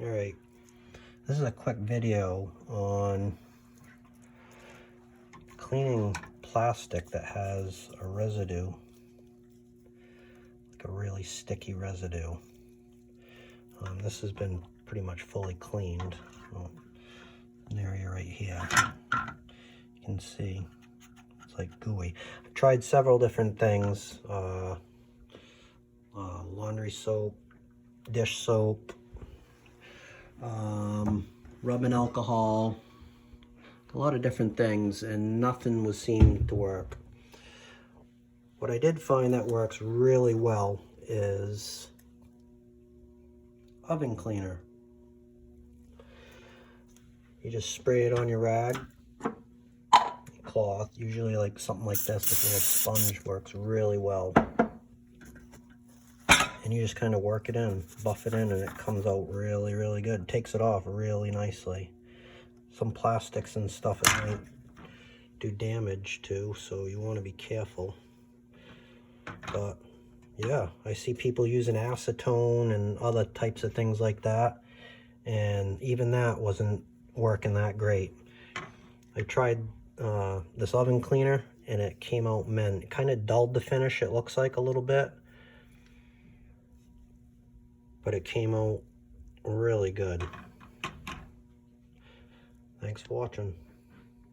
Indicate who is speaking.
Speaker 1: Alright, this is a quick video on cleaning plastic that has a residue, like a really sticky residue. This has been pretty much fully cleaned. An area right here, you can see it's like gooey. I've tried several different things, laundry soap, dish soap, rubbing alcohol, a lot of different things, and nothing was seeming to work. What I did find that works really well is oven cleaner. You just spray it on your rag, cloth, usually like something like this, this little sponge works really well. And you just kind of work it in, buff it in, and it comes out really, really good. Takes it off really nicely. Some plastics and stuff it might do damage to, so you want to be careful. But yeah, I see people using acetone and other types of things like that, and even that wasn't working that great. I tried this oven cleaner and it came out mint. It kind of dulled the finish, it looks like, a little bit, but it came out really good. Thanks for watching.